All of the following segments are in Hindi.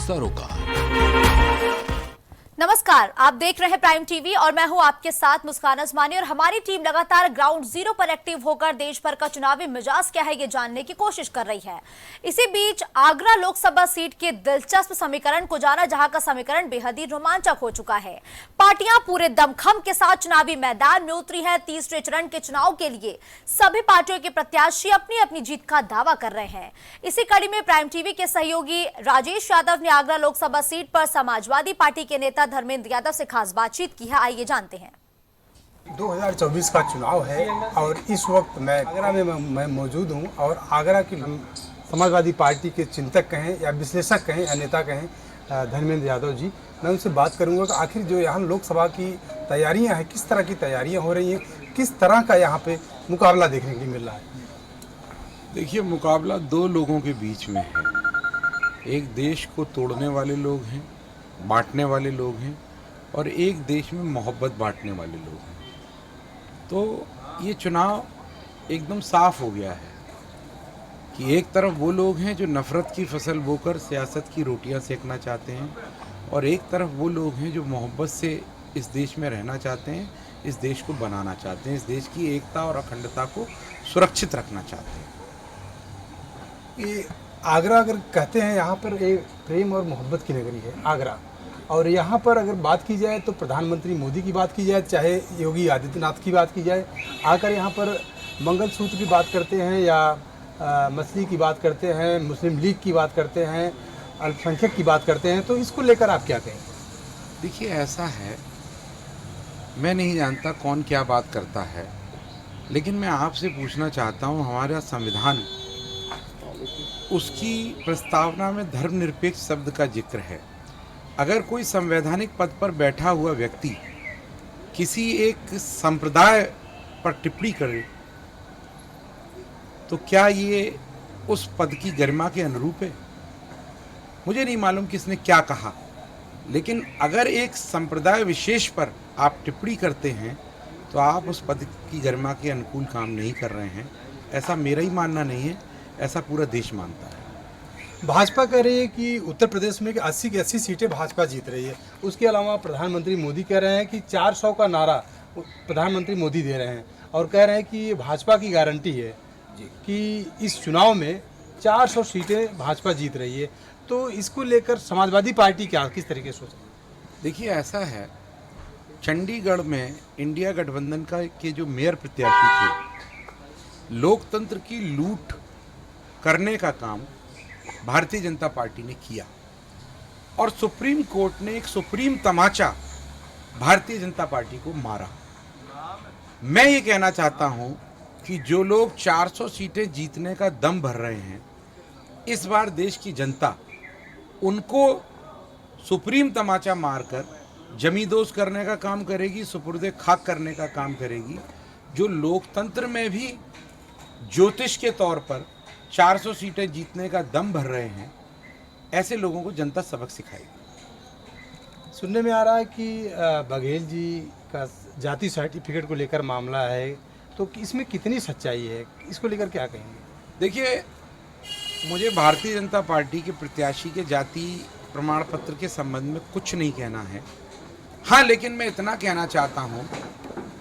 सरोकार। नमस्कार, आप देख रहे हैं प्राइम टीवी और मैं हूं आपके साथ मुस्कान अजमानी और हमारी टीम लगातार ग्राउंड जीरो पर एक्टिव होकर देश भर का चुनावी मिजाज क्या है ये जानने की कोशिश कर रही है। इसी बीच आगरा लोकसभा सीट के दिलचस्प समीकरण को जाना, जहां का समीकरण बेहद ही रोमांचक हो चुका है। पार्टियां पूरे दमखम के साथ चुनावी मैदान में उतरी है। तीसरे चरण के चुनाव के लिए सभी पार्टियों के प्रत्याशी अपनी अपनी जीत का दावा कर रहे हैं। इसी कड़ी में प्राइम टीवी के सहयोगी राजेश यादव ने आगरा लोकसभा सीट पर समाजवादी पार्टी के नेता धर्मेंद्र यादव से खास बातचीत की है। आइए जानते हैं। 2024 का चुनाव है और इस वक्त मैं आगरा में मैं मौजूद हूं और आगरा की समाजवादी पार्टी के चिंतक कहें या विश्लेषक कहें या नेता कहें धर्मेंद्र यादव जी, मैं उनसे बात करूंगा कि आखिर जो यहाँ लोकसभा की तैयारियां हैं, किस तरह की तैयारियां हो रही हैं, किस तरह का यहाँ पे मुकाबला देखने के लिए मिल रहा है। देखिए, मुकाबला दो लोगों के बीच में है। एक देश को तोड़ने वाले लोग हैं, बांटने वाले लोग हैं, और एक देश में मोहब्बत बांटने वाले लोग हैं। तो ये चुनाव एकदम साफ हो गया है कि एक तरफ वो लोग हैं जो नफ़रत की फसल बोकर सियासत की रोटियां सेकना चाहते हैं, और एक तरफ वो लोग हैं जो मोहब्बत से इस देश में रहना चाहते हैं, इस देश को बनाना चाहते हैं, इस देश की एकता और अखंडता को सुरक्षित रखना चाहते हैं। ये आगरा अगर कहते हैं, यहाँ पर एक प्रेम और मोहब्बत की नगरी है आगरा, और यहाँ पर अगर बात की जाए तो प्रधानमंत्री मोदी की बात की जाए, चाहे योगी आदित्यनाथ की बात की जाए, आकर यहाँ पर मंगलसूत्र की बात करते हैं या मछली की बात करते हैं, मुस्लिम लीग की बात करते हैं, अल्पसंख्यक की बात करते हैं, तो इसको लेकर आप क्या कहें? देखिए, ऐसा है, मैं नहीं जानता कौन क्या बात करता है, लेकिन मैं आपसे पूछना चाहता हूँ, हमारा संविधान, उसकी प्रस्तावना में धर्मनिरपेक्ष शब्द का जिक्र है। अगर कोई संवैधानिक पद पर बैठा हुआ व्यक्ति किसी एक संप्रदाय पर टिप्पणी करे तो क्या ये उस पद की गरिमा के अनुरूप है? मुझे नहीं मालूम किसने क्या कहा, लेकिन अगर एक संप्रदाय विशेष पर आप टिप्पणी करते हैं तो आप उस पद की गरिमा के अनुकूल काम नहीं कर रहे हैं। ऐसा मेरा ही मानना नहीं है, ऐसा पूरा देश मानता है। भाजपा कह रही है कि उत्तर प्रदेश में 80 की 80 सीटें भाजपा जीत रही है। उसके अलावा प्रधानमंत्री मोदी कह रहे हैं कि 400 का नारा प्रधानमंत्री मोदी दे रहे हैं और कह रहे हैं कि ये भाजपा की गारंटी है कि इस चुनाव में 400 सीटें भाजपा जीत रही है। तो इसको लेकर समाजवादी पार्टी क्या किस तरीके से सोच रही है? देखिए, ऐसा है, चंडीगढ़ में इंडिया गठबंधन के जो मेयर प्रत्याशी थे, लोकतंत्र की लूट करने का काम भारतीय जनता पार्टी ने किया और सुप्रीम कोर्ट ने एक सुप्रीम तमाचा भारतीय जनता पार्टी को मारा। मैं ये कहना चाहता हूं कि जो लोग 400 सीटें जीतने का दम भर रहे हैं, इस बार देश की जनता उनको सुप्रीम तमाचा मारकर जमींदोज करने का काम करेगी, सुपुर्दे खाक करने का काम करेगी। जो लोकतंत्र में भी ज्योतिष के तौर पर 400 सीटें जीतने का दम भर रहे हैं, ऐसे लोगों को जनता सबक सिखाएगी। सुनने में आ रहा है कि बघेल जी का जाति सर्टिफिकेट को लेकर मामला है, तो इसमें कितनी सच्चाई है, इसको लेकर क्या कहेंगे? देखिए, मुझे भारतीय जनता पार्टी के प्रत्याशी के जाति प्रमाण पत्र के संबंध में कुछ नहीं कहना है। हाँ, लेकिन मैं इतना कहना चाहता हूँ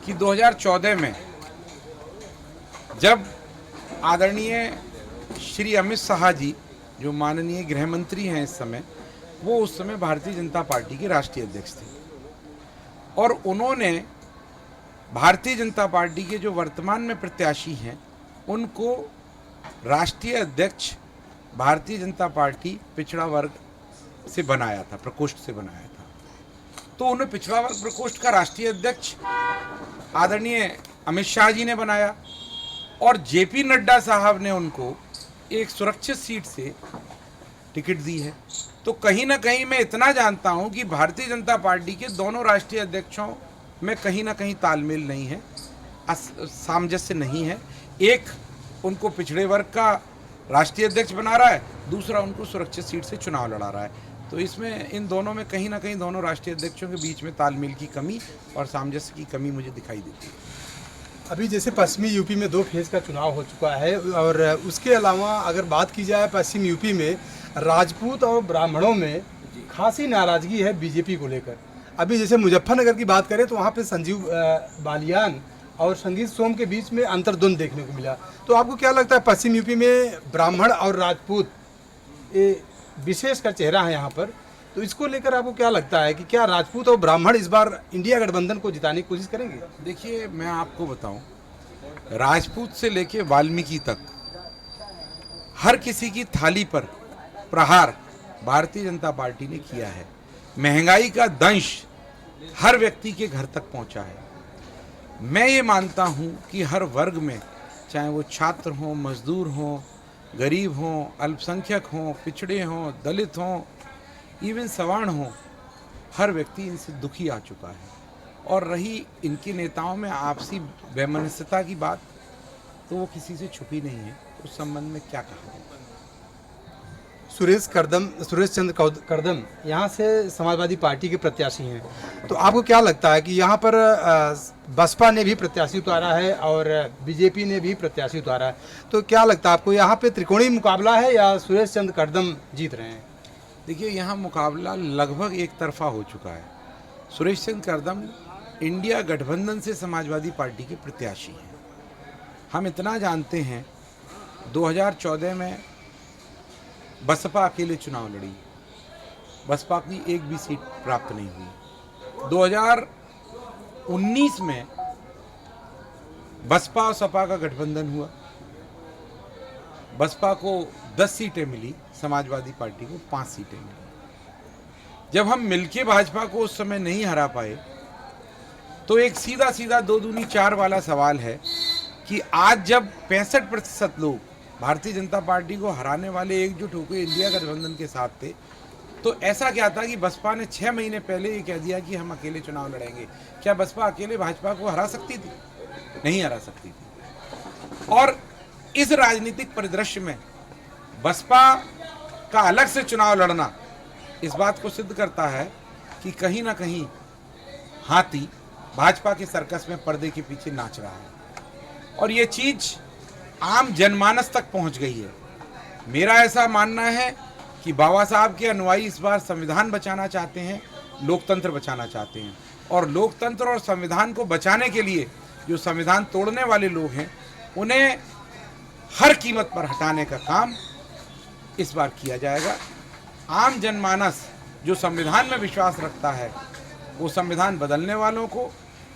कि 2014 में जब आदरणीय श्री अमित शाह जी, जो माननीय गृह मंत्री हैं इस समय, वो उस समय भारतीय जनता पार्टी के राष्ट्रीय अध्यक्ष थे और उन्होंने भारतीय जनता पार्टी के जो वर्तमान में प्रत्याशी हैं उनको राष्ट्रीय अध्यक्ष भारतीय जनता पार्टी पिछड़ा वर्ग से बनाया था, प्रकोष्ठ से बनाया था। तो उन्हें पिछड़ा वर्ग प्रकोष्ठ का राष्ट्रीय अध्यक्ष आदरणीय अमित शाह जी ने बनाया और जेपी नड्डा साहब ने उनको एक सुरक्षित सीट से टिकट दी है। तो कहीं ना कहीं मैं इतना जानता हूं कि भारतीय जनता पार्टी के दोनों राष्ट्रीय अध्यक्षों में कहीं ना कहीं तालमेल नहीं है, सामंजस्य नहीं है। एक उनको पिछड़े वर्ग का राष्ट्रीय अध्यक्ष बना रहा है, दूसरा उनको सुरक्षित सीट से चुनाव लड़ा रहा है। तो इसमें इन दोनों में कहीं ना कहीं दोनों राष्ट्रीय अध्यक्षों के बीच में तालमेल की कमी और सामंजस्य की कमी मुझे दिखाई देती है। अभी जैसे पश्चिमी यूपी में 2 फेज़ का चुनाव हो चुका है और उसके अलावा अगर बात की जाए पश्चिम यूपी में राजपूत और ब्राह्मणों में खासी नाराजगी है बीजेपी को लेकर। अभी जैसे मुजफ्फरनगर की बात करें तो वहाँ पे संजीव बालियान और संगीत सोम के बीच में अंतर्द्वंद देखने को मिला। तो आपको क्या लगता है पश्चिम यूपी में ब्राह्मण और राजपूत ये विशेष का चेहरा है यहाँ पर, तो इसको लेकर आपको क्या लगता है कि क्या राजपूत और ब्राह्मण इस बार इंडिया गठबंधन को जिताने की कोशिश करेंगे? देखिए, मैं आपको बताऊं, राजपूत से लेके वाल्मीकि तक हर किसी की थाली पर प्रहार भारतीय जनता पार्टी ने किया है। महंगाई का दंश हर व्यक्ति के घर तक पहुंचा है। मैं ये मानता हूं कि हर वर्ग में, चाहे वो छात्र हों, मजदूर हों, गरीब हों, अल्पसंख्यक हों, पिछड़े हों, दलित हों, इवन सवर्ण हों, हर व्यक्ति इनसे दुखी आ चुका है। और रही इनके नेताओं में आपसी वैमनस्यता की बात, तो वो किसी से छुपी नहीं है। उस संबंध में क्या कहा जाए? सुरेश चंद्र करदम यहाँ से समाजवादी पार्टी के प्रत्याशी हैं, तो आपको क्या लगता है कि यहाँ पर बसपा ने भी प्रत्याशी उतारा है और बीजेपी ने भी प्रत्याशी उतारा है, तो क्या लगता है आपको यहाँ पे त्रिकोणीय मुकाबला है या सुरेश चंद्र करदम जीत रहे हैं? देखिए, यहाँ मुकाबला लगभग एक तरफा हो चुका है। सुरेश चंद्र करदम इंडिया गठबंधन से समाजवादी पार्टी के प्रत्याशी हैं। हम इतना जानते हैं, 2014 में बसपा अकेले चुनाव लड़ी, बसपा की एक भी सीट प्राप्त नहीं हुई। 2019 में बसपा और सपा का गठबंधन हुआ, बसपा को 10 सीटें मिली, समाजवादी पार्टी को 5 सीटें मिली। जब हम मिलके भाजपा को उस समय नहीं हरा पाए, तो एक सीधा सीधा 2 दूनी 4 वाला सवाल है कि आज जब 65% लोग भारतीय जनता पार्टी को हराने वाले एकजुट होकर इंडिया गठबंधन के साथ थे, तो ऐसा क्या था कि बसपा ने 6 महीने पहले ये कह दिया कि हम अकेले चुनाव लड़ेंगे। क्या बसपा अकेले भाजपा को हरा सकती थी? नहीं हरा सकती थी। और इस राजनीतिक परिदृश्य में बसपा का अलग से चुनाव लड़ना इस बात को सिद्ध करता है कि कहीं ना कहीं हाथी भाजपा के सर्कस में पर्दे के पीछे नाच रहा है और ये चीज आम जनमानस तक पहुंच गई है। मेरा ऐसा मानना है कि बाबा साहब के अनुयायी इस बार संविधान बचाना चाहते हैं, लोकतंत्र बचाना चाहते हैं, और लोकतंत्र और संविधान को बचाने के लिए जो संविधान तोड़ने वाले लोग हैं उन्हें हर कीमत पर हटाने का काम इस बार किया जाएगा। आम जनमानस जो संविधान में विश्वास रखता है, वो संविधान बदलने वालों को,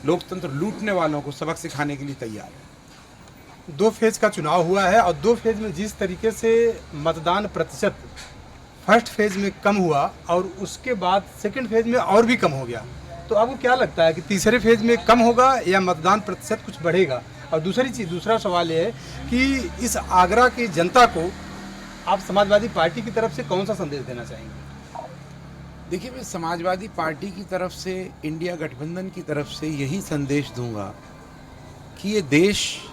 लोकतंत्र लूटने वालों को सबक सिखाने के लिए तैयार है। 2 फेज का चुनाव हुआ है और 2 फेज में जिस तरीके से मतदान प्रतिशत फर्स्ट फेज में कम हुआ और उसके बाद सेकंड फेज में और भी कम हो गया, तो आपको क्या लगता है कि तीसरे फेज में कम होगा या मतदान प्रतिशत कुछ बढ़ेगा? और दूसरा सवाल ये है कि इस आगरा की जनता को आप समाजवादी पार्टी की तरफ से कौन सा संदेश देना चाहेंगे? देखिए, मैं समाजवादी पार्टी की तरफ से, इंडिया गठबंधन की तरफ से यही संदेश दूंगा कि ये देश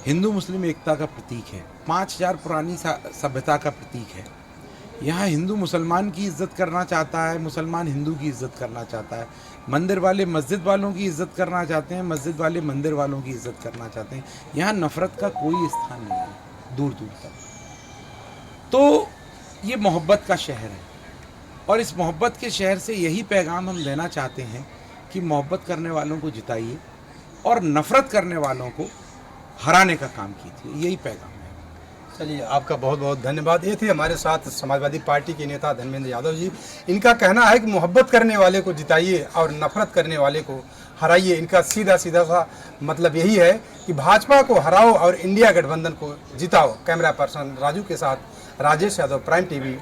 हिंदू मुस्लिम एकता का प्रतीक है, 5000 पुरानी सभ्यता का प्रतीक है। यहाँ हिंदू मुसलमान की इज्जत करना चाहता है, मुसलमान हिंदू की इज्जत करना चाहता है, मंदिर वाले मस्जिद वालों की इज्जत करना चाहते हैं, मस्जिद वाले मंदिर वालों की इज्जत करना चाहते हैं। यहाँ नफरत का कोई स्थान नहीं है दूर दूर तक। तो ये मोहब्बत का शहर है और इस मोहब्बत के शहर से यही पैगाम हम देना चाहते हैं कि मोहब्बत करने वालों को जिताइए और नफरत करने वालों को हराने का काम कीजिए, यही पैगाम है। चलिए, आपका बहुत बहुत धन्यवाद। ये थे हमारे साथ समाजवादी पार्टी के नेता धर्मेंद्र यादव जी। इनका कहना है कि मोहब्बत करने वाले को जिताइए और नफरत करने वाले को हराइए। इनका सीधा सा मतलब यही है कि भाजपा को हराओ और इंडिया गठबंधन को जिताओ। कैमरा पर्सन राजू के साथ राजेश यादव, प्राइम टीवी।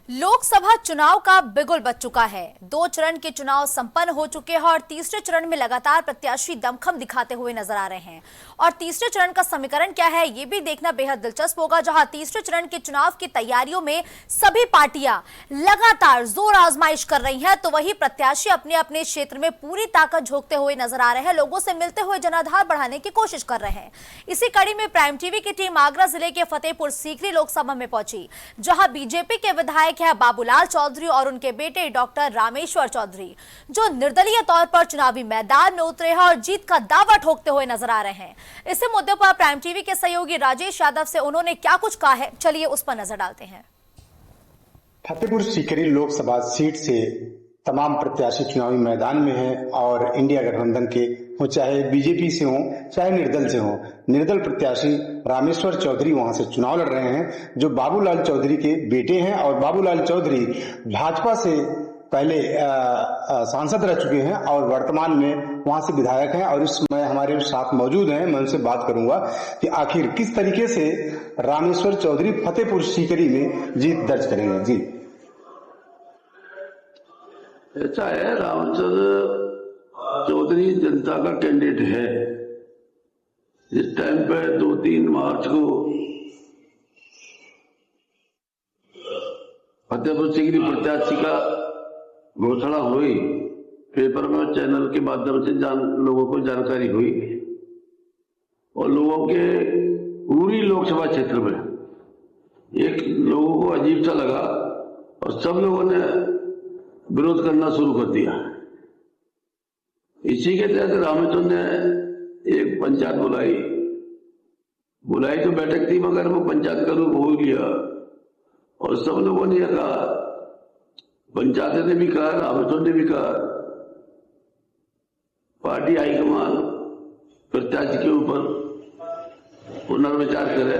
लोकसभा चुनाव का बिगुल बज चुका है। 2 चरण के चुनाव संपन्न हो चुके हैं और तीसरे चरण में लगातार प्रत्याशी दमखम दिखाते हुए नजर आ रहे हैं। और तीसरे चरण का समीकरण क्या है, ये भी देखना बेहद दिलचस्प होगा। जहां तीसरे चरण के चुनाव की तैयारियों में सभी पार्टियां लगातार जोर आजमाइश कर रही हैं, तो वही प्रत्याशी अपने अपने क्षेत्र में पूरी ताकत झोंकते हुए नजर आ रहे हैं, लोगों से मिलते हुए जनाधार बढ़ाने की कोशिश कर रहे हैं। इसी कड़ी में प्राइम टीवी की टीम आगरा जिले के फतेहपुर सीकरी लोकसभा में पहुंची, जहां बीजेपी के विधायक है बाबूलाल चौधरी और उनके बेटे डॉक्टर रामेश्वर चौधरी, जो निर्दलीय तौर पर चुनावी मैदान में उतरे हैं और जीत का दावा ठोकते हुए नजर आ रहे हैं। इसी मुद्दे पर प्राइम टीवी के सहयोगी राजेश यादव से उन्होंने क्या कुछ कहा है, चलिए उस पर नजर डालते हैं। फतेहपुर सीकरी लोकसभा सीट से तमाम प्रत्याशी चुनावी मैदान में हैं और इंडिया गठबंधन के हो, चाहे बीजेपी से हो चाहे निर्दल से हो। निर्दल प्रत्याशी रामेश्वर चौधरी वहां से चुनाव लड़ रहे हैं, जो बाबूलाल चौधरी के बेटे हैं और बाबूलाल चौधरी भाजपा से पहले सांसद रह चुके हैं और वर्तमान में वहां से विधायक हैं और इस समय हमारे साथ मौजूद हैं। मैं उनसे बात करूंगा कि आखिर किस तरीके से रामेश्वर चौधरी फतेहपुर सीकरी में जीत दर्ज करेंगे। जी, ऐसा है, रामचंद्र चौधरी जनता का कैंडिडेट है। इस टाइम पे 2-3 मार्च को फतेहपुर सीकरी प्रत्याशी का घोषणा हुई, पेपर में चैनल के माध्यम से लोगों को जानकारी हुई और लोगों के पूरी लोकसभा क्षेत्र में एक लोगों को अजीब सा लगा और सब लोगों ने विरोध करना शुरू कर दिया। इसी के तहत रामेश्वर ने एक पंचायत बुलाई तो बैठक थी, मगर वो पंचायत का रूप हो गया और सब लोगों ने कहा, पंचायत ने भी कहा, रामेश्वर ने भी कहा, पार्टी हाईकमान प्रत्याशी के ऊपर पुनर्विचार करे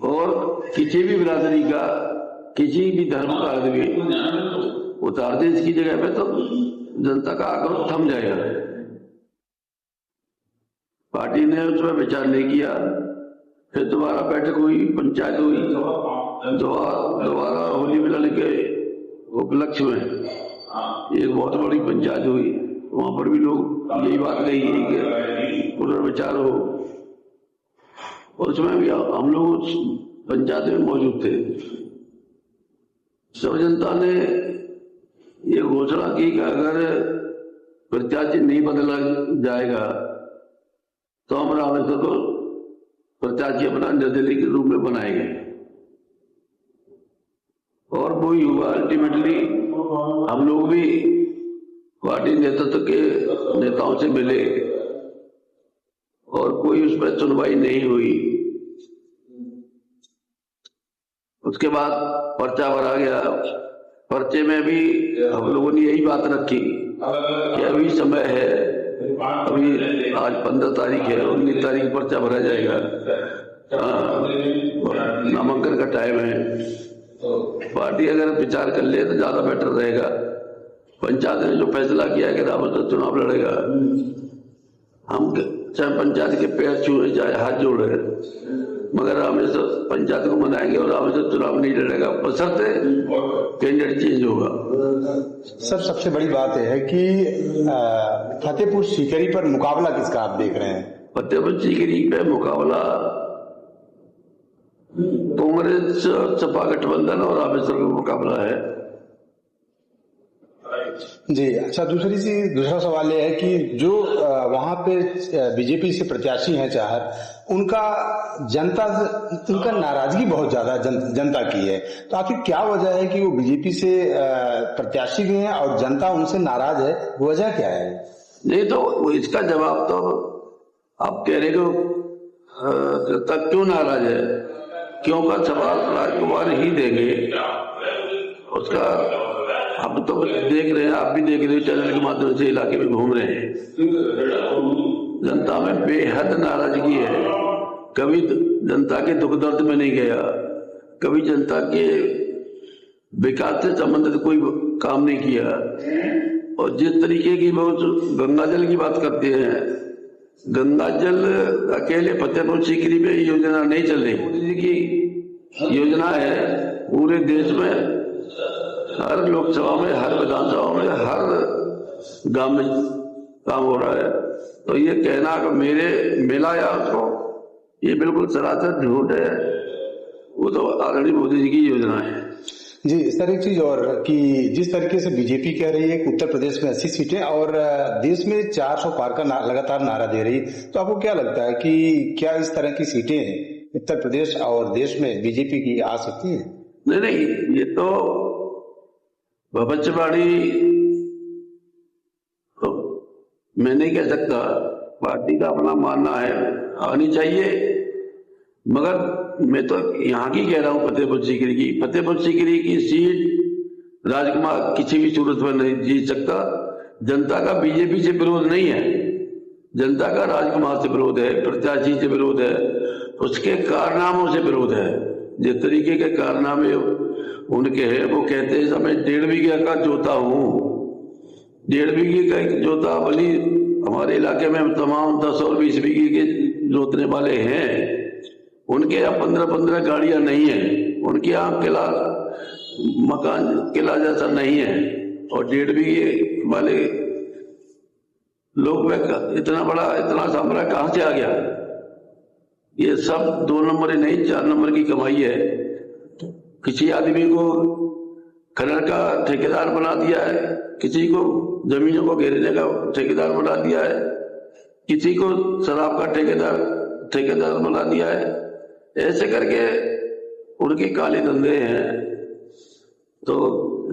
और किसी भी बिरादरी का, किसी भी धर्म का आदमी उतार दे इसकी जगह पे तो जनता का आक्रोश थम जाएगा। पार्टी ने उसमें विचार नहीं किया, फिर दोबारा बैठक हुई, पंचायत हुई, दोबारा होली मिलने के उपलक्ष्य में एक बहुत बड़ी पंचायत हुई। वहां पर भी लोग यही बात कही कि पुनर्विचार हो और उसमें भी हम लोग पंचायत में मौजूद थे। सब जनता ने ये घोषणा की कि अगर प्रत्याशी नहीं बदला जाएगा तो हम रामेश्वर को प्रत्याशी अपना निर्दलीय के रूप में बनाएंगे और वो ही हुआ। अल्टीमेटली हम लोग भी पार्टी नेतृत्व के नेताओं से मिले और कोई उसमें सुनवाई नहीं हुई। उसके बाद पर्चा भरा गया। पर्चे में भी हम लोगों ने यही बात रखी कि अभी समय है, अभी आज 15 तारीख है, 19 तारीख पर्चा भरा जाएगा, नामांकन का टाइम है। पार्टी अगर विचार कर ले तो ज्यादा बेटर रहेगा। पंचायत ने जो फैसला किया है कि रामेश्वर चुनाव लड़ेगा, हम चाहे पंचायत के पैर छूए चाहे हाथ जोड़े, मगर रामेश्वर पंचायत को मनाएंगे और रामेश्वर चुनाव नहीं लड़ेगा, बशर्ते कैंडिडेट चेंज होगा। सर, सबसे बड़ी बात है कि फतेहपुर सीकरी पर मुकाबला किसका आप देख रहे हैं? फतेहपुर सीकरी पे मुकाबला कांग्रेस सपा गठबंधन और रामेश्वर का मुकाबला है। जी, अच्छा, दूसरा सवाल ये है कि जो वहां पे बीजेपी से प्रत्याशी हैं चाहर, उनका नाराजगी बहुत ज्यादा जनता की है, तो आखिर क्या वजह है कि वो बीजेपी से प्रत्याशी भी हैं और जनता उनसे नाराज है? वजह क्या है? नहीं तो इसका जवाब तो आप कह रहे हो जनता क्यों नाराज है, क्यों का सवाल राजकुमार ही देंगे। उसका हम तो देख रहे हैं, आप भी देख रहे हो, चैनल के माध्यम से इलाके में घूम रहे हैं। जनता में बेहद नाराजगी है। कभी जनता के दुख दर्द में नहीं गया, कभी जनता के विकास से संबंधित कोई काम नहीं किया। और जिस तरीके की वो गंगा जल की बात करते हैं, गंगा जल अकेले फतेहपुर सीकरी में योजना नहीं चल रही, मोदी जी की योजना है पूरे देश में, हर लोकसभा में, हर विधानसभा में, हर गांव में काम हो रहा है। तो ये कहना कि मेरे मिला या उसको, ये बिल्कुल सरासर झूठ है। वो तो आदरणीय मोदी जी की योजना है। जी, सर, एक चीज और कि जिस तरीके से बीजेपी कह रही है कि उत्तर प्रदेश में 80 सीटें और देश में 400 पार का लगातार नारा दे रही, तो आपको क्या लगता है कि क्या इस तरह की सीटें उत्तर प्रदेश और देश में बीजेपी की आ सकती है? नहीं, ये तो भविष्यवाणी तो मैं नहीं कह सकता, पार्टी का अपना मानना है, आनी चाहिए, मगर मैं तो यहाँ की कह रहा हूँ, फतेहपुर सीकरी की सीट राजकुमार किसी भी सूरत में नहीं जीत सकता। जनता का बीजेपी से विरोध नहीं है, जनता का राजकुमार से विरोध है, प्रत्याशी से विरोध है, उसके कारनामों से विरोध है। जिस तरीके के कारनामे उनके हैं, वो कहते हैं मैं 1.5 बीघे का जोता हूँ, 1.5 बीघे का जोता, भली हमारे इलाके में तमाम 10 और 20 बीघे के जोतने वाले हैं, उनके यहाँ 15-15 गाड़ियां नहीं है, उनके यहाँ किला मकान किला जैसा नहीं है, और 1.5 बीघे वाले लोग में इतना सामरा कहां से आ गया? ये सब 2 नंबर ही नहीं 4 नंबर की कमाई है। किसी आदमी को खनन का ठेकेदार बना दिया है, किसी को जमीनों को घेरने का ठेकेदार बना दिया है, किसी को शराब का ठेकेदार बना दिया है। ऐसे करके उनके काले धंधे हैं। तो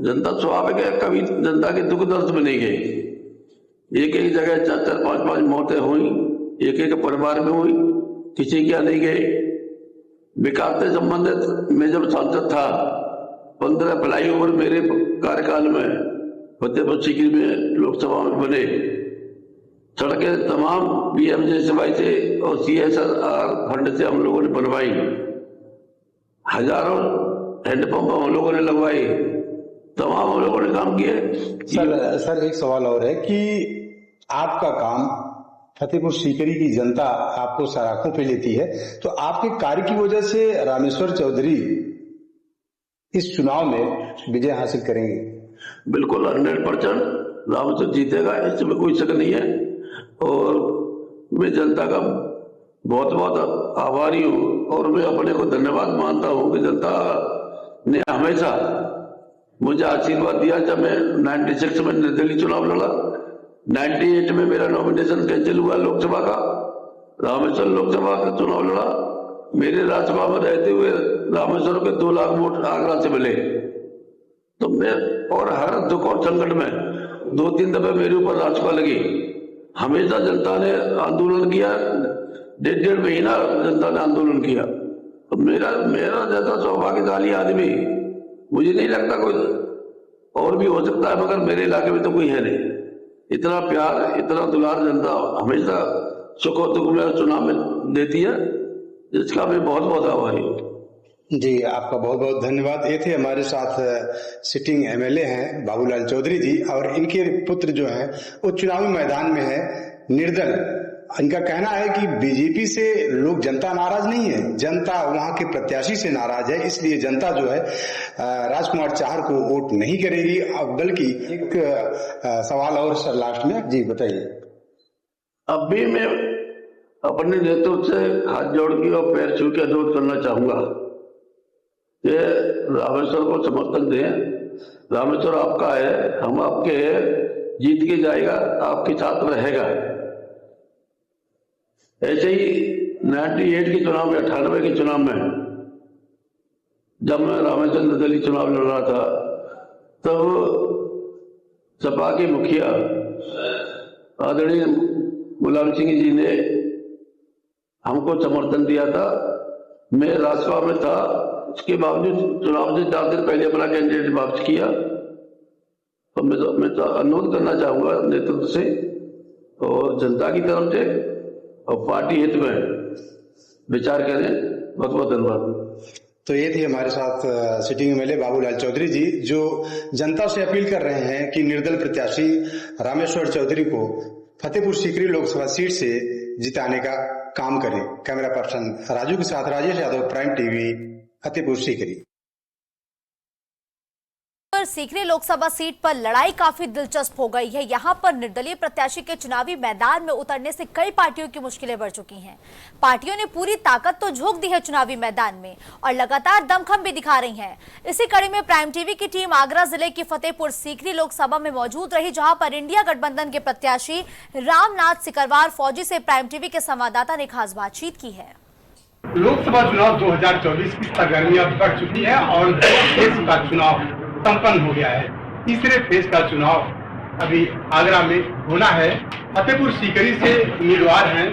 जनता स्वाभाविक है, कभी जनता के दुख दर्द में नहीं गई। एक जगह 4-4, 5-5 मौतें हुई, एक परिवार में हुई, किसी क्या नहीं गए। विकास से संबंधित मैं जब सांसद था, 15 फ्लाईओवर मेरे कार्यकाल में फतेहपुर सीकरी में लोकसभा में बने। सड़कें तमाम BMJSY से और CSR फंड से हम लोगों ने बनवाई। हजारों हैंडपंप हम लोगों ने लगवाए, तमाम हम लोगों ने काम किए। सर एक सवाल और है कि आपका काम फतेहपुर सीकरी की जनता आपको सराखों पे लेती है, तो आपके कार्य की वजह से रामेश्वर चौधरी इस चुनाव में विजय हासिल करेंगे? बिल्कुल 100% रामेश्वर जीतेगा, इसमें कोई शक नहीं है। और मैं जनता का बहुत बहुत आभारी हूँ, और मैं अपने को धन्यवाद मानता हूँ कि जनता ने हमेशा मुझे आशीर्वाद दिया। जब मैं 96 में निर्दलीय चुनाव लड़ा, 98 में मेरा नॉमिनेशन कैंसिल हुआ लोकसभा का, रामेश्वर लोकसभा का चुनाव लड़ा, मेरे राज्यसभा में रहते हुए रामेश्वर के 2 लाख वोट आगरा से मिले। तो मैं और हर दुख और संकट में 2-3 दफे मेरे ऊपर राज्यसभा लगी। हमेशा जनता ने आंदोलन किया, 1.5 महीना जनता ने आंदोलन किया। तो मेरा जैसा सौभाग्यशाली आदमी मुझे नहीं लगता कोई और भी हो सकता है, मगर मेरे इलाके में तो कोई है नहीं। इतना प्यार, इतना दुलार जनता हमेशा सुख और दुख में चुनाव में देती है, जिसका मैं बहुत बहुत आभारी हूँ। जी, आपका बहुत बहुत धन्यवाद। ये थे हमारे साथ सिटिंग MLA हैं बाबूलाल चौधरी जी, और इनके पुत्र जो हैं वो चुनावी मैदान में है निर्दल। इनका कहना है कि बीजेपी से लोग, जनता नाराज नहीं है, जनता वहां के प्रत्याशी से नाराज है, इसलिए जनता जो है राजकुमार चाहर को वोट नहीं करेगी। अब बल्कि एक सवाल और सर लास्ट में, जी बताइए। अब भी मैं अपने नेतृत्व से हाथ जोड़ के और पैर छू के अनुरोध करना चाहूंगा कि रामेश्वर को समर्थन दें। रामेश्वर आपका है, हम आपके हैं, जीत के जाएगा, आपके साथ रहेगा। ऐसे ही 98 के चुनाव में, 98 के चुनाव में जब मैं रामेश्वर निर्दलीय चुनाव लड़ रहा था, तब सपा के मुखिया आदरणीय मुलायम सिंह जी ने हमको समर्थन दिया था। मैं राज्यसभा में था, उसके बावजूद चुनाव से 4 दिन पहले अपना कैंडिडेट वापस किया। तो मैं तो अनुरोध करना चाहूंगा नेतृत्व से और जनता की तरफ से, और पार्टी हित में विचार करें। बहुत बहुत धन्यवाद। तो ये थे हमारे साथ सिटिंग MLA बाबूलाल चौधरी जी, जो जनता से अपील कर रहे हैं कि निर्दल प्रत्याशी रामेश्वर चौधरी को फतेहपुर सीकरी लोकसभा सीट से जिताने का काम करें। कैमरा पर्सन राजू के साथ Rajesh Yadav, prime TV, Fatehpur Sikri. Sikri Lok Sabha seat पर लड़ाई काफी दिलचस्प हो गई है। यहां पर निर्दलीय प्रत्याशी के चुनावी मैदान में उतरने से कई पार्टियों की मुश्किलें बढ़ चुकी हैं। पार्टियों ने पूरी ताकत तो झोंक दी है चुनावी मैदान में और लगातार दमखम भी दिखा रही हैं। इसी कड़ी में प्राइम TV की टीम आगरा जिले की फतेहपुर सीकरी लोकसभा में मौजूद रही, जहां पर इंडिया गठबंधन के प्रत्याशी रामनाथ सिकरवार फौजी से प्राइम TV के संवाददाता ने खास बातचीत की है। लोकसभा चुनाव 2024 की सरगर्मियां बढ़ चुकी है और फेज का चुनाव संपन्न हो गया है। तीसरे फेज का चुनाव अभी आगरा में होना है। फतेहपुर सीकरी से उम्मीदवार हैं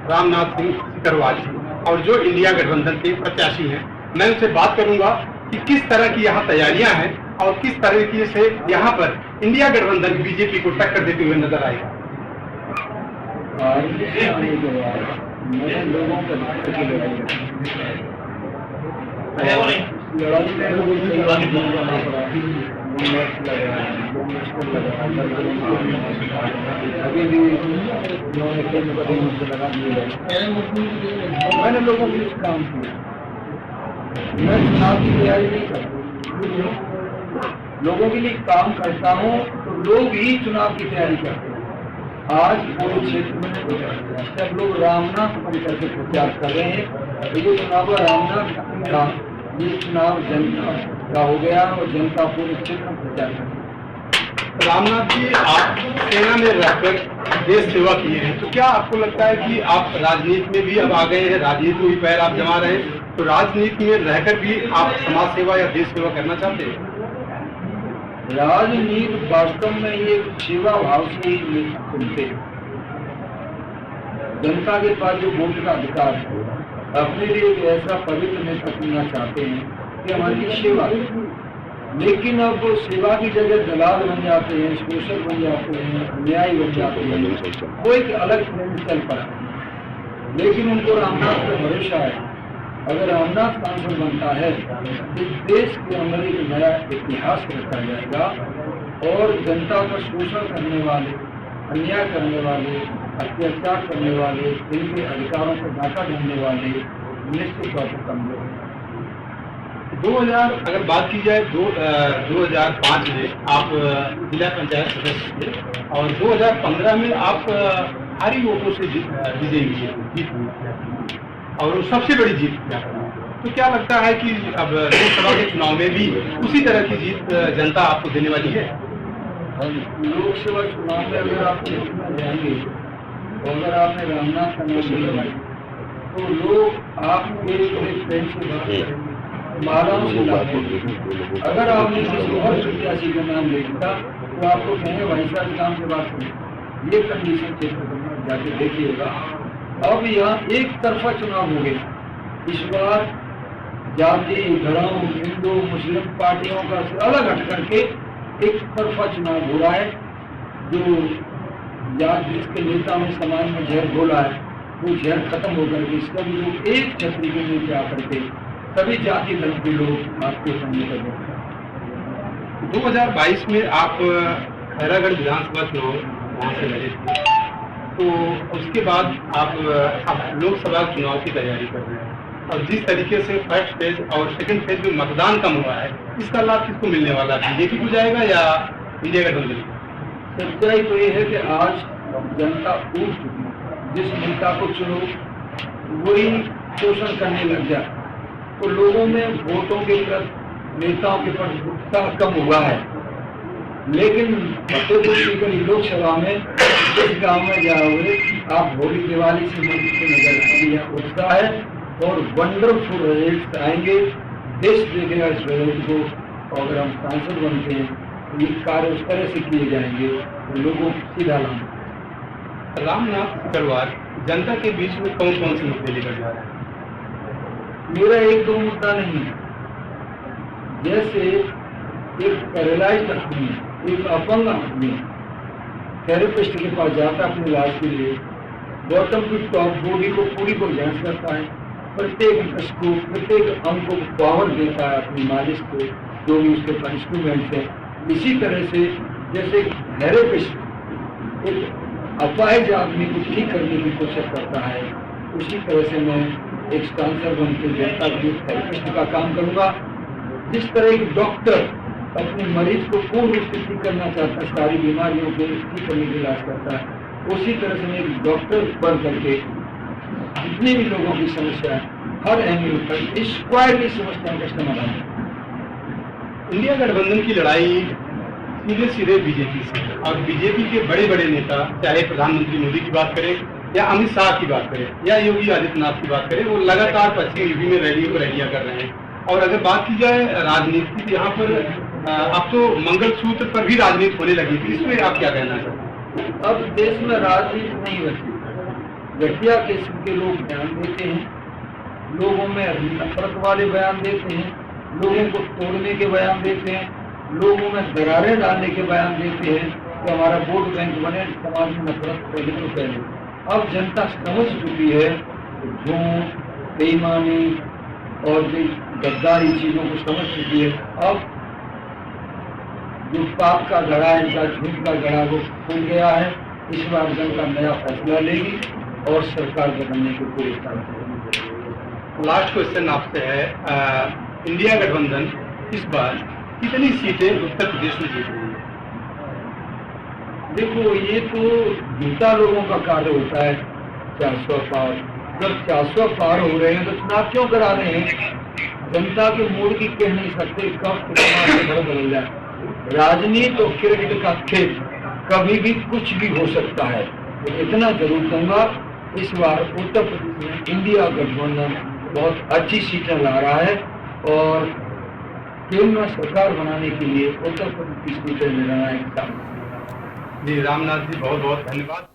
रामनाथ सिंह सिकरवार जी। और जो इंडिया गठबंधन के प्रत्याशी हैं, मैं उनसे बात करूंगा कि किस तरह की यहाँ तैयारियां हैं और किस तरीके से यहाँ पर इंडिया गठबंधन बीजेपी को टक्कर देते हुए नजर आएगा। अभी भी उन्होंने केंद्र पर मुझसे लगा दिए। मैंने लोगों के लिए काम किया, मैं चुनाव की तैयारी नहीं करता, लोगों के लिए काम करता हूँ तो लोग ही चुनाव की तैयारी करते हैं। आज पूरे क्षेत्र में सब लोग रामनाथ परिकर के प्रचार कर रहे हैं। ये चुनाव रामनाथ का, ये चुनाव जनता का हो गया और जनता पूरे क्षेत्र में प्रचार कर रही है। रामनाथ जी, आप सेना में रहकर देश सेवा किए हैं, तो क्या आपको लगता है कि आप राजनीति में भी अब आ गए हैं, राजनीति में भी पैर आप जमा रहे हैं, तो राजनीति में रहकर भी आप समाज सेवा या देश सेवा करना चाहते हैं? राजनीति वास्तव में ये सेवा भाव से ही चुनते हैं। जनता के पास जो वोट का अधिकार है, अपने लिए एक ऐसा पवित्र नेता चुनना चाहते हैं कि हमारी सेवा, लेकिन अब वो सेवा की जगह दलाल बन जाते हैं, शोषक बन जाते हैं, न्यायी बन जाते हैं, वो एक अलग ट्रेंड चल पड़ा। लेकिन उनको रामनाथ पर भरोसा है, अगर रामनाथ सांसद बनता है तो देश के अंदर एक नया इतिहास रखा जाएगा और जनता का शोषण करने वाले, अन्याय करने वाले, अत्याचार करने वाले, इनके अधिकारों को डाका देने वाले निश्चित तौर पर कमजोर हैं। 2000 अगर बात की जाए 2005 में आप जिला पंचायत सदस्य थे और 2015 में आप भारी वोटों से विजयी हुए और सबसे बड़ी जीत थी। तो क्या लगता है कि अब लोकसभा के चुनाव में भी उसी तरह की जीत जनता आपको देने वाली है? लोकसभा चुनाव में अगर आप जाएंगे तो अगर आपने रामनाथ का नाम लिया तो लोग आपके प्रेम से बात करेंगे, मालाओं से लाएंगे। अगर आपने किसी और प्रत्याशी का नाम देखा तो आपको कहेंगे भाई साहब काम से बात करें। ये कंडीशन क्षेत्र जाके देखिएगा। अब यहाँ एक तरफा चुनाव हो गया। इस बार जाति, धर्म, हिंदू, मुस्लिम पार्टियों का अलग हट करके एक तरफा चुनाव हो रहा है। जो जिसके नेता में समाज में जहर घोला है वो जहर खत्म होकर के सभी लोग एक छतरी के नीचे आकर के सभी जाति धर्म के लोग आपके सामने कर रहे हैं। 2022 में आप खैरागढ़ विधानसभा चुनाव वहाँ से लड़े थे, तो उसके बाद आप लोकसभा चुनाव की तैयारी कर रहे हैं और जिस तरीके से फर्स्ट फेज और सेकंड फेज में मतदान कम हुआ है, इसका लाभ किसको मिलने वाला है? बीजेपी को जाएगा या इंडिया गठबंधन? सच्चाई तो ये है कि आज जनता उठ चुकी है। जिस नेता को चुनो वही शोषण करने लग जाए, तो लोगों में वोटों के प्रति, नेताओं के प्रति उत्साह कम हुआ है। लेकिन फतेहपुर सीकरी लोकसभा में जिस गांव में जाओगे आप होली दिवाली से नजर आएंगे, उत्साह है और वंडरफुल रिजल्ट आएंगे। देश देखेगा इस रिजल्ट को। अगर हम सांसद बनते हैं तो ये कार्य उस तरह से किए जाएंगे तो लोगों को सीधा लाभ। रामनाथ सिकरवार जनता के बीच में कौन कौन से मुद्दे लेकर जा रहे हैं? मेरा एक दो मुद्दा नहीं है। जैसे एक पैरालाइज्ड आदमी, एक अपंग आदमी थेरेपिस्ट के पास जाता अपने इलाज के लिए, बॉटम टू टॉप बॉडी को पूरी को जांच करता है, प्रत्येक को, प्रत्येक अंग को पावर देता है अपनी मालिश को, जो भी उसके पास इंस्ट्रूमेंट्स है। इसी तरह से जैसे थेरेपिस्ट एक अपाहिज आदमी को ठीक करने की कोशिश करता है, उसी तरह से मैं एक सांसद बनकर जनता के थेरेपिस्ट का काम करूँगा। जिस तरह एक डॉक्टर अपने मरीज को पूर्ण रूप से ठीक करना चाहता है, सारी बीमारियों को ठीक करने का इलाज करता है, उसी तरह से मैं एक डॉक्टर बन करके जितने भी लोगों की समस्या है हर एंगल पर स्क्वायरली समस्याओं का समाधान। इंडिया गठबंधन की लड़ाई सीधे सीधे बीजेपी से, और बीजेपी के बड़े बड़े नेता, चाहे प्रधानमंत्री मोदी की बात करें या अमित शाह की बात करें या योगी आदित्यनाथ की बात करें, वो लगातार पश्चिम यूपी में रैलियां कर रहे हैं। और अगर बात की जाए राजनीति की, यहाँ पर अब तो मंगलसूत्र पर भी राजनीति होने लगी थी, इसमें आप क्या कहना चाहते हैं? अब देश में राजनीति नहीं बची। घटिया किस्म के लोग ध्यान देते हैं लोगों में नफरत वाले बयान देते हैं, लोगों को तोड़ने के बयान देते हैं, लोगों में दरारें डालने के बयान देते हैं कि हमारा वोट बैंक बने, समाज में नफरत पहले तो पहले। अब जनता समझ चुकी है झूठ, बेईमानी और गद्दारी चीज़ों को समझ चुकी है। अब जो पाप का घड़ा है, इनका झूठ का घड़ा वो खुल गया है। इस बार जनता नया फैसला लेगी और सरकार बदलने के पूरे साथ। लास्ट क्वेश्चन आपसे है, इंडिया गठबंधन इस बार कितनी सीटें उत्तर प्रदेश में जीत रही है? देखो, ये तो जीता लोगों का कार्य होता है 400 पार। जब 400 पार हो रहे हैं तो चुनाव क्यों करा रहे हैं? जनता के मूड की कह नहीं सकते कब कितना बदल जाए। राजनीति और क्रिकेट का खेल कभी भी कुछ भी हो सकता है। तो इतना जरूर कहूँगा, इस बार उत्तर प्रदेश में इंडिया गठबंधन बहुत अच्छी सीटें ला रहा है और केंद्र में सरकार बनाने के लिए उत्तर प्रदेश की सीटें निर्णायक था। जी रामनाथ जी, बहुत बहुत धन्यवाद।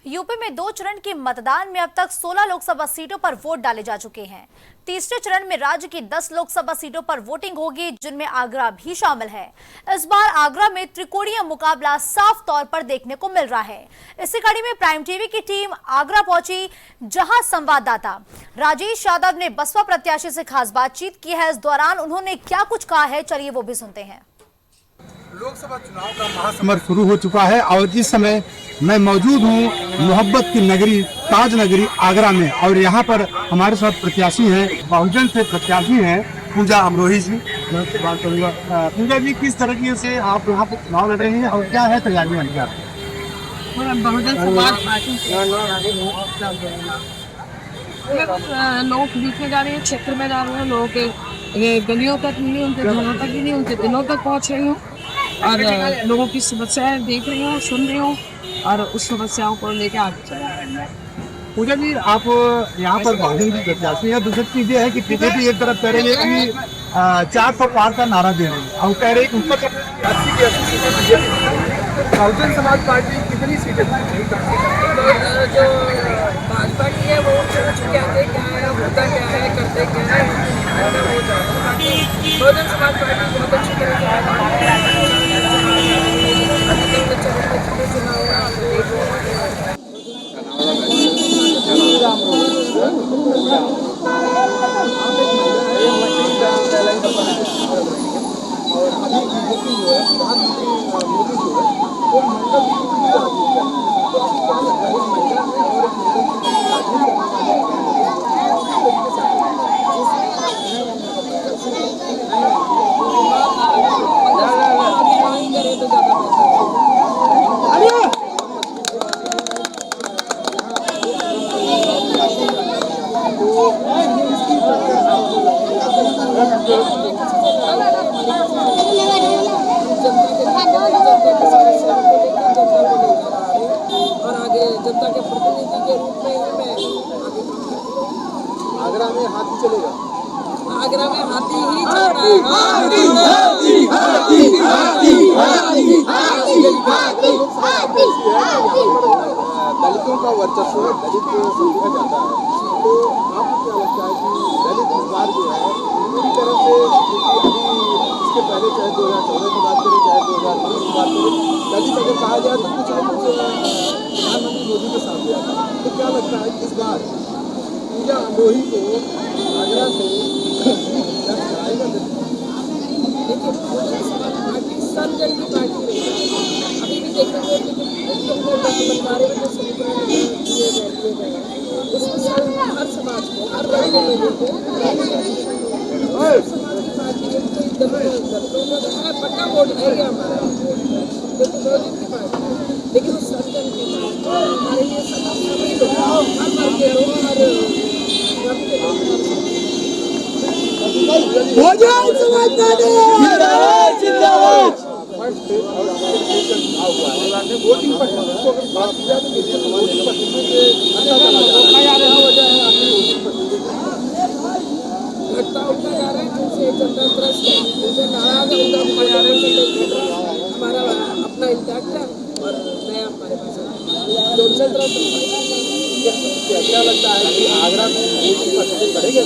यूपी में 2 चरण के मतदान में अब तक 16 लोकसभा सीटों पर वोट डाले जा चुके हैं। तीसरे चरण में राज्य की 10 लोकसभा सीटों पर वोटिंग होगी, जिनमें आगरा भी शामिल है। इस बार आगरा में त्रिकोणीय मुकाबला साफ तौर पर देखने को मिल रहा है। इसी कड़ी में प्राइम टीवी की टीम आगरा पहुंची, जहां संवाददाता राजेश यादव ने बसपा प्रत्याशी से खास बातचीत की है। इस दौरान उन्होंने क्या कुछ कहा है, चलिए वो भी सुनते हैं। लोकसभा चुनाव का महासमर शुरू हो चुका है और इस समय मैं मौजूद हूँ मोहब्बत की नगरी ताज नगरी आगरा में और यहाँ पर हमारे साथ प्रत्याशी हैं, बहुजन से प्रत्याशी हैं पूजा अमरोही जी। मैं उससे बात करूँगा। पूजा जी, किस तरीके से आप यहाँ पर चुनाव लड़ रहे हैं और क्या है तैयारियाँ? बहुजन समाज पार्टी लोग बीच में जा रहे हैं, क्षेत्र में जा रहे हैं, लोगों के गलियों तक नहीं, उनके घरों तक ही नहीं, उनके दिलों तक पहुँच रही हूँ और लोगों की समस्याएं देख रही हूँ, सुन रही हूँ और उस समस्याओं को लेकर आगे चल रही हूँ। पूजा जी, आप यहाँ पर बहुजन की प्रत्याशी है। दूसरी चीज ये है कि बीजेपी एक तरफ कह रही है कि 400 पार का नारा दे रही है और कह रही है कि 80 सीटें बीजेपी। बहुजन समाज पार्टी कितनी सीटें? जो भाजपा की है वो क्या है, होता क्या है, करते क्या है, बहुजन समाज पार्टी बहुत अच्छी तरह से जनता के प्रतिनिधि के रूप में मैं आगरा में हाथी चलेगा। आगरा में हाथी ही चल रहा है। दलितों का वर्चस्व दलित समझा जाता है, तो आपको क्या लगता है कि दलित इस बार जो है पूरी तरह से, इसके पहले चाहे 2014 की बात करें, चाहे 2019 की बात करें, दलित अगर कहा जाए तो कुछ प्रधानमंत्री मोदी के साथ दिया था। तो क्या लगता है इस बार पूजा अमरोही को आगरा से कराएगा? देखिए, पार्टी सर्वजन की पार्टी रही है। अभी भी देखेंगे बंटवारे में जो समीकरण दिए गए उसमें हर समाज को, हर वर्ग के लोगों को समाज की पार्टी है, कोई दलों में पट्टा वोट है हमारा, लेकिन बहुजन की पार्टी, लेकिन वो सर्वजन की पार्टी हमारे लिए सभी लोग, हर वर्ग के लोग, हर वर्ग के लोग। बहुजन समाज पार्टी जिंदाबाद। वोटिंग परसेंटेज को अगर बात की जाए तो देखिए वोटिंग घटता उठता जा रहा है, जिनसे जनता त्रस्त है, जिनसे नाराज है, उनका हमारा अपना इंटैक्ट है और नया हमारे पास है, जो उनसे त्रस्त है। क्या लगता है कि आगरा में बढ़ेगा?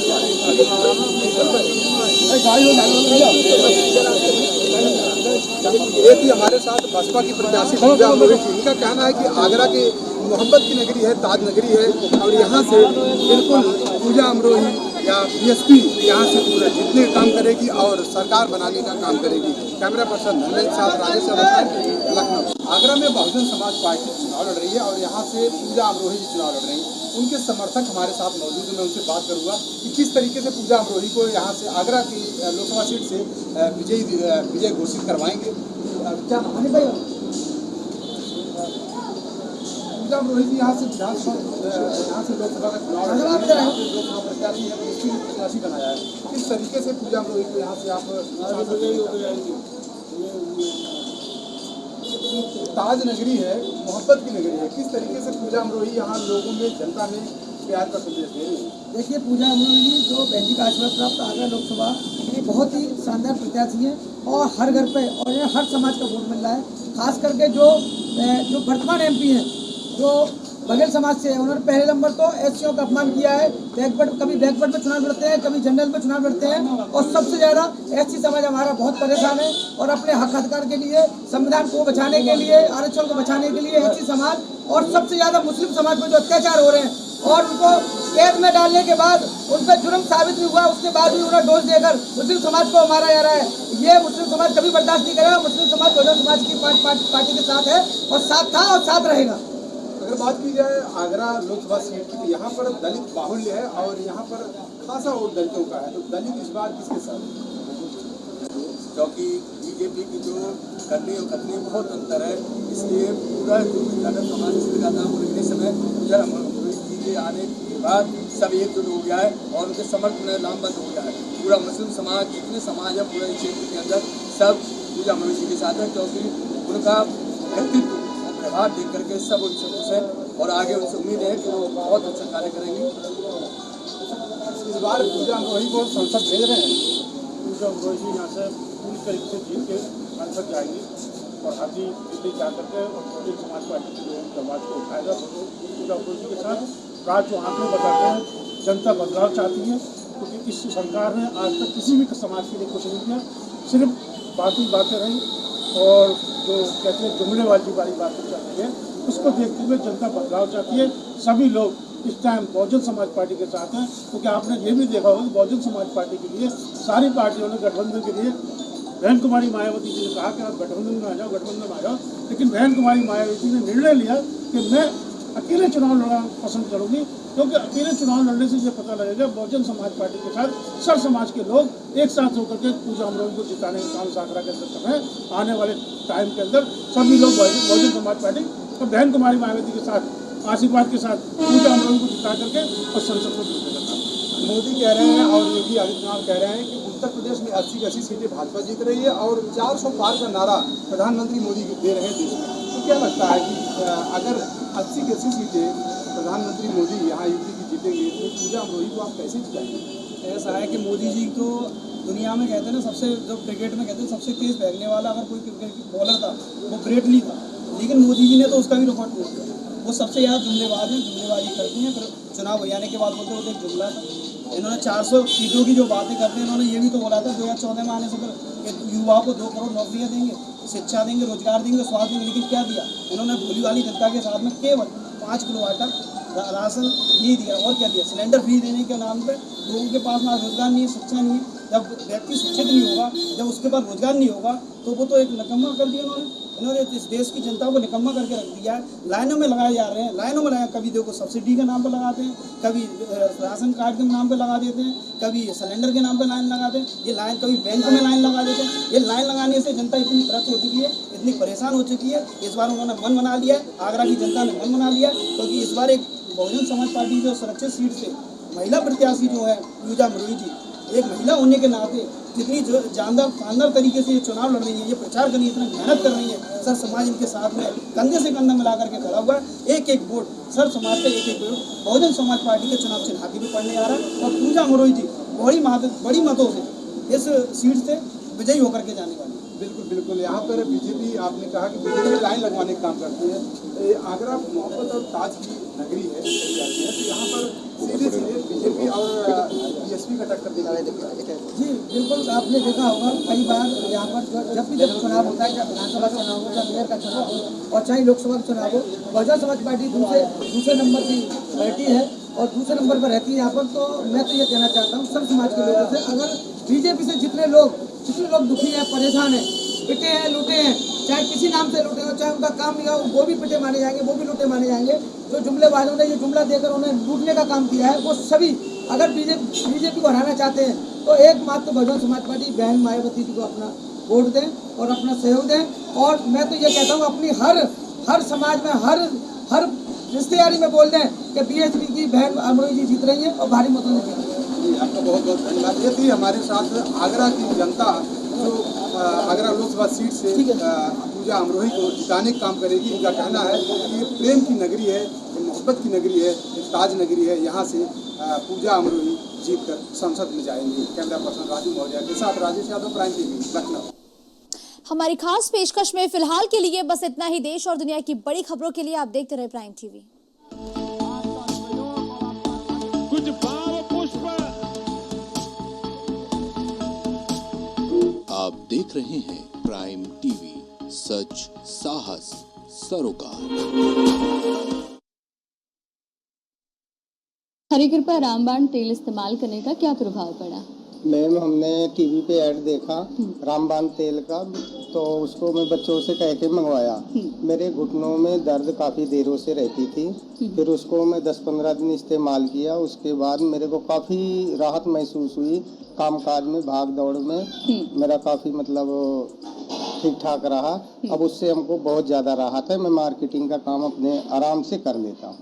एक ही हमारे साथ बसपा की प्रत्याशी पूजा अमरोही जी, इनका कहना है कि आगरा की मोहब्बत की नगरी है, ताज नगरी है, और यहाँ से बिल्कुल पूजा अमरोही या बीएसपी यहाँ से पूरा जितने काम करेगी और सरकार बनाने का काम करेगी। कैमरा पर्सन धनंजय के साथ राजेश लखनऊ। आगरा में बहुजन समाज पार्टी चुनाव लड़ रही है और यहाँ से पूजा अमरोही जी चुनाव लड़ रही है। उनके समर्थक हमारे साथ मौजूद हैं, मैं उनसे बात करूँगा कि किस तरीके से पूजा अमरोही को यहाँ से आगरा की लोकसभा सीट से विजय घोषित करवाएंगे। क्या नाम भाई? पूजा अमरोही जी यहाँ से लोकसभा का चुनाव लोकसभा प्रत्याशी है, प्रत्याशी बनाया है। किस तरीके से पूजा अमरोही को यहाँ से आप ताज नगरी है, मोहब्बत की नगरी है, किस तरीके से पूजा अमरोही यहाँ लोगों में, जनता में प्यार का संदेश दे रही है? देखिए, पूजा अमरोही जो बहन का आशीर्वाद प्राप्त आगरा लोकसभा ये बहुत ही शानदार प्रत्याशी है और हर घर पे और ये हर समाज का वोट मिल रहा है। खास करके जो वर्तमान एमपी हैं जो बघेल समाज से है, उन्होंने पहले नंबर तो एससीओ का अपमान किया है। कभी बैकवर्ड में चुनाव लड़ते हैं, कभी जनरल में चुनाव लड़ते हैं, और सबसे ज़्यादा एससी समाज हमारा बहुत परेशान है और अपने हक अधिकार के लिए, संविधान को बचाने के लिए, आरक्षण को बचाने के लिए एससी समाज और सबसे ज़्यादा मुस्लिम समाज पर जो अत्याचार हो रहे हैं और उनको कैद में डालने के बाद उन पर जुर्म साबित भी हुआ, उसके बाद भी उन्हें डोज देकर मुस्लिम समाज को मारा जा रहा है। ये मुस्लिम समाज कभी बर्दाश्त नहीं करेगा। मुस्लिम समाज बहुजन समाज की पार्टी के साथ है और साथ था और साथ रहेगा। अगर बात की जाए आगरा लोकसभा सीट की, तो यहाँ पर दलित बाहुल्य है और यहाँ पर खासा वोट दलितों का है, तो दलित इस बार किसके साथ? क्योंकि बीजेपी की जो करनी और करनी बहुत अंतर है, इसलिए पूरा जो दलित समाज से लगातार उनके समय पूजा अमरोही जी के आने के बाद सब एकजुट हो गया है और उनके समर्थन में लामबंद हो गया है। पूरा मुस्लिम समाज, जितने समाज है पूरे क्षेत्र के अंदर, सब पूजा अमरोही जी के साथ है, क्योंकि उनका व्यक्तित्व व्यवहार देख करके सब उनसे खुश है और आगे उनसे उम्मीद है कि वो बहुत अच्छा कार्य करेंगे। इस बार पूजा अमरोही को संसद भेज रहे हैं। पूजा अमरोही जी यहाँ से पूरी तरीके से जीत के संसद जाएंगी और हाथी दिल्ली जा करके और बहुजन समाज पार्टी के लोगों समाज को उठाएगा। पूजा अमरोही जी के साथ राज जो आंकड़े बताते हैं, जनता बदलाव चाहती है, क्योंकि इस सरकार ने आज तक किसी भी समाज के लिए कुछ नहीं किया, सिर्फ बातें रहीं और जो कहते हैं जुमलेबाजी वाली बातें चल रही है, उसको देखते हुए जनता बदलाव चाहती है। सभी लोग इस टाइम बहुजन समाज पार्टी के साथ हैं, क्योंकि आपने ये भी देखा होगा कि बहुजन समाज पार्टी के लिए सारी पार्टियों ने गठबंधन के लिए, बहन कुमारी मायावती जी ने कहा कि आप गठबंधन में आ जाओ, गठबंधन में आ जाओ, लेकिन बहन कुमारी मायावती ने निर्णय लिया कि मैं अकेले चुनाव लड़ना पसंद करूंगी, क्योंकि अकेले चुनाव लड़ने से ये पता लगेगा बहुजन समाज पार्टी के साथ सर समाज के लोग एक साथ होकर के पूजा अमरोही को जिताने का काम आगरा के अंदर कर रहे हैं। आने वाले टाइम के अंदर सभी लोग बहुजन समाज पार्टी और बहन कुमारी मायावती के साथ आशीर्वाद के साथ पूजा अमरोही को जिता करके और संसद को जीतने का काम। मोदी कह रहे हैं और योगी आदित्यनाथ कह रहे हैं कि उत्तर प्रदेश में 80 की 80 सीटें भाजपा जीत रही है और 400 पार का नारा प्रधानमंत्री मोदी दे रहे हैं देश में। तो क्या लगता है कि अगर 80 की 80 सीटें प्रधानमंत्री मोदी यहाँ यूपी की जीतेंगे तो पूजा अमरोही को आप कैसे जिताएंगे? ऐसा है कि मोदी जी तो दुनिया में कहते हैं ना, सबसे जो क्रिकेट में कहते हैं सबसे तेज फेंकने वाला अगर कोई क्रिकेट बॉलर था वो ब्रेट ली था, लेकिन मोदी जी ने तो उसका भी रिकॉर्ड तोड़ दिया। वो सबसे ज़्यादा जुमलेबाज हैं, जुमलेबाजी करती हैं, फिर चुनाव हो जाने के बाद बोलते वो एक जुमला था। इन्होंने 400 सीटों की जो बातें करते हैं, इन्होंने ये भी तो बोला था 2014 में आने से फिर युवाओं को 2 करोड़ नौकरियाँ देंगे, शिक्षा देंगे, रोजगार देंगे, स्वास्थ्य देंगे, लेकिन क्या दिया इन्होंने? भोली वाली जनता के साथ में केवल 5 किलो आटा राशन नहीं दिया और क्या दिया? सिलेंडर फ्री देने के नाम पे लोगों के पास ना रोजगार नहीं है, शिक्षा नहीं है। जब व्यक्ति शिक्षित नहीं होगा, जब उसके पास रोजगार नहीं होगा, तो वो तो एक निकम्मा कर दिया इन्होंने इस देश की जनता को निकम्मा करके रख दिया है। लाइनों में लगाए जा रहे हैं, लाइनों में लगाए, कभी देखो सब्सिडी के नाम पर लगाते हैं, कभी राशन कार्ड के नाम पर लगा देते हैं, कभी सिलेंडर के नाम पर लाइन लगाते हैं, ये लाइन कभी बैंक में लाइन लगा देते हैं। ये लाइन लगाने से जनता इतनी त्रस्त हो चुकी है, इतनी परेशान हो चुकी है। इस बार उन्होंने मन बना लिया है, आगरा की जनता ने मन बना लिया, क्योंकि इस बार एक बहुजन समाज पार्टी जो सुरक्षित सीट से महिला प्रत्याशी जो है पूजा अमरोही जी, एक महिला होने के नाते जितनी शानदार तरीके से ये चुनाव लड़ रही है, ये प्रचार कर रही है, इतना मेहनत कर रही है, सर समाज इनके साथ में कंधे से कंधा मिला करके खड़ा हुआ है। एक एक वोट सर समाज का, एक एक वोट बहुजन समाज पार्टी के चुनाव चिन्ह भी पड़ने आ रहा है और पूजा अमरोही जी बड़ी मतों से इस सीट से विजयी होकर के जाने वाली है। बिल्कुल बिल्कुल। यहाँ पर बीजेपी, आपने कहा कि बीजेपी लाइन लगवाने का काम करती है। आगरा मोहब्बत और ताज की नगरी है, तो यहाँ पर सीधे सीधे बीजेपी और बीएसपी का टक्कर देखा है। जी बिल्कुल, आपने देखा होगा कई बार यहाँ पर जब चुनाव होता है, चाहे विधानसभा चुनाव हो, चाहे मेयर का चुनाव हो और चाहे लोकसभा का चुनाव हो, बहुजन समाज पार्टी दूसरे नंबर की पार्टी है और दूसरे नंबर पर रहती है यहाँ पर। तो मैं तो ये कहना चाहता हूँ सब समाज के लोगों से, अगर बीजेपी से जितने लोग दुखी हैं, परेशान हैं, पिटे हैं, लूटे हैं, चाहे किसी नाम से लूटे हो, चाहे उनका काम नहीं हो, वो भी पिटे माने जाएंगे, वो भी लूटे माने जाएंगे। जो जुमलेबाजों ने ये जुमला देकर उन्हें लूटने का काम किया है, वो सभी अगर बीजेपी को हराना चाहते हैं तो एकमात्र बहुजन समाज पार्टी बहन मायावती जी को अपना वोट दें और अपना सहयोग दें। और मैं तो ये कहता हूँ अपनी हर समाज में हर रिश्तेदारी में बोल दें कि बीएसपी की बहन अमरोही जी जीत रही है और भारी मतों से जीत रही है। आपका बहुत बहुत धन्यवाद। ये थी हमारे साथ आगरा की जनता जो आगरा लोकसभा सीट से पूजा अमरोही को जिताने का काम करेगी। इनका कहना है कि ये प्रेम की नगरी है, ये मोहब्बत की नगरी है, ये ताज नगरी है। यहाँ से पूजा अमरोही जीतकर संसद में जाएंगी। कैमरा पर्सन राजू मौर्य के साथ राजेश यादव, प्राइम टीवी, लखनऊ। हमारी खास पेशकश में फिलहाल के लिए बस इतना ही। देश और दुनिया की बड़ी खबरों के लिए आप देखते रहे प्राइम टीवी। कुछ भाव पुष्प आप देख रहे हैं प्राइम टीवी, सच साहस सरोकार। हरी कृपा रामबाण तेल इस्तेमाल करने का क्या प्रभाव पड़ा? मैम हमने टीवी पे ऐड देखा रामबाण तेल का, तो उसको मैं बच्चों से कह के मंगवाया। मेरे घुटनों में दर्द काफ़ी देरों से रहती थी, फिर उसको मैं 10-15 दिन इस्तेमाल किया। उसके बाद मेरे को काफ़ी राहत महसूस हुई। कामकाज में, भाग दौड़ में मेरा काफ़ी मतलब ठीक ठाक रहा। अब उससे हमको बहुत ज़्यादा राहत है। मैं मार्केटिंग का काम अपने आराम से कर लेता हूँ।